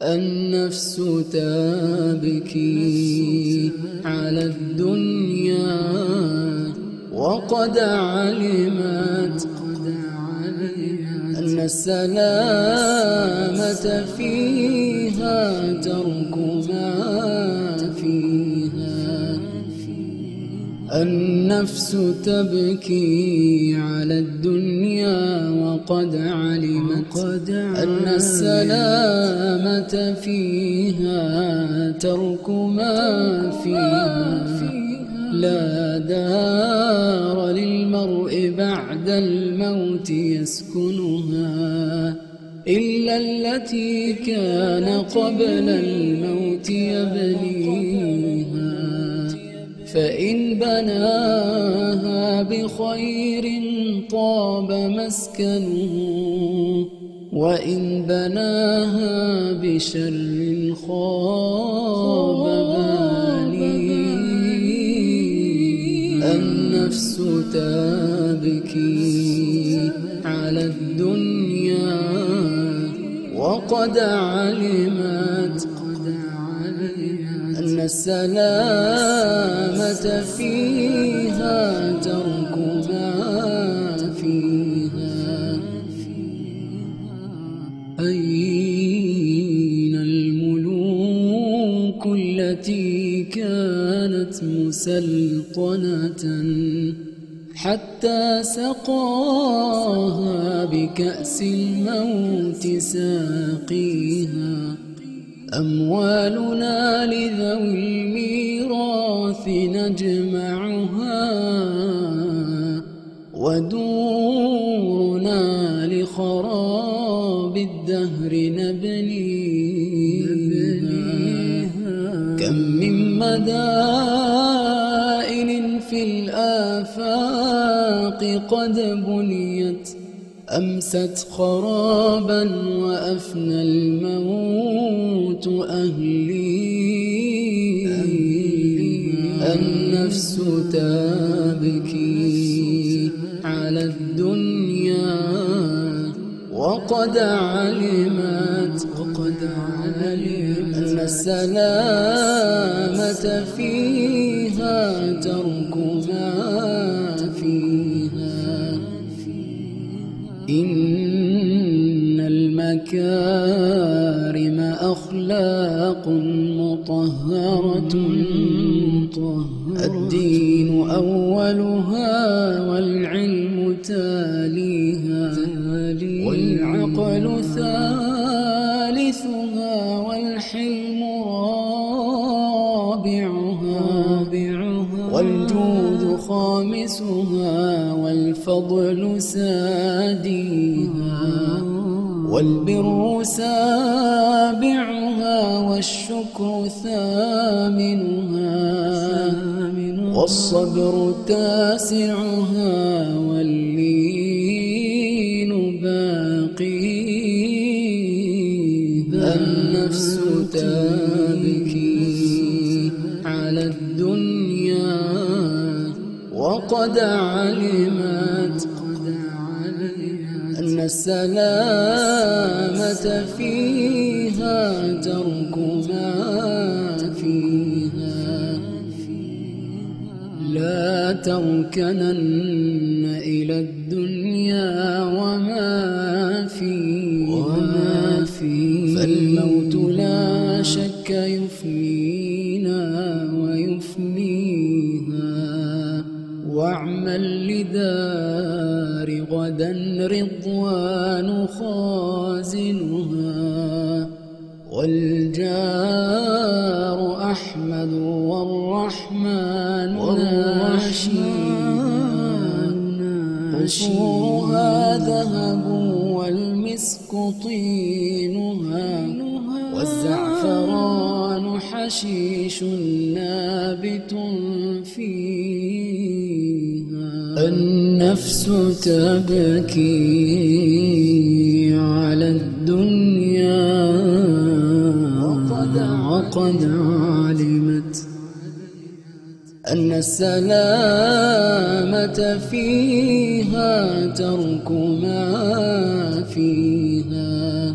النفس تبكي على الدنيا وقد علمت أن السلامة فيها ترك ما فيها. النفس تبكي على الدنيا وقد علمت أن السلامة فيها ترك ما فيها. لا دار للمرء بعد الموت يسكنها إلا التي كان قبل الموت يبنيها. فإن بناها بخير طاب مسكنه وإن بناها بشر خاب بانيها. النفس تبكي على الدنيا وقد علمت أن السلامة فيها ترك ما فيها. أين الملوك التي كانت مسلطنة حتى سقاها بكأس الموت ساقيها؟ أموالنا لذوي الميراث نجمعها ودورنا لخراب الدهر نبنيها. كم من مدائن في الآفاق قد بنيت أمست خرابا وأفنى الموت أهليها. النفس تبكي على الدنيا وقد علمت أن السلامة فيها ترك ما فيها. إن المكارم أخلاق مطهرة الدين أولها والعلم تاليها والعقل ثالثها والحلم رابعها والجود خامسها والفضل ساديها والبر سابعها والشكر ثامنها والصبر تاسعها واللين باقيها. النفس تبكي على الدنيا وقد علمت أن السلامة فيها ترك ما فيها. لا تركنن إلى الدنيا وما فيها فالموت لا شك يفنينا ويفنيها. واعمل لدار غدا رضوان خازنها والجار أحمد والرحمن ناشيها. قصورها ذهب والمسك طينها والزعفران حشيش نابت فيها. النفس تبكي على الدنيا وقد علمت أن السلامة فيها ترك ما فيها.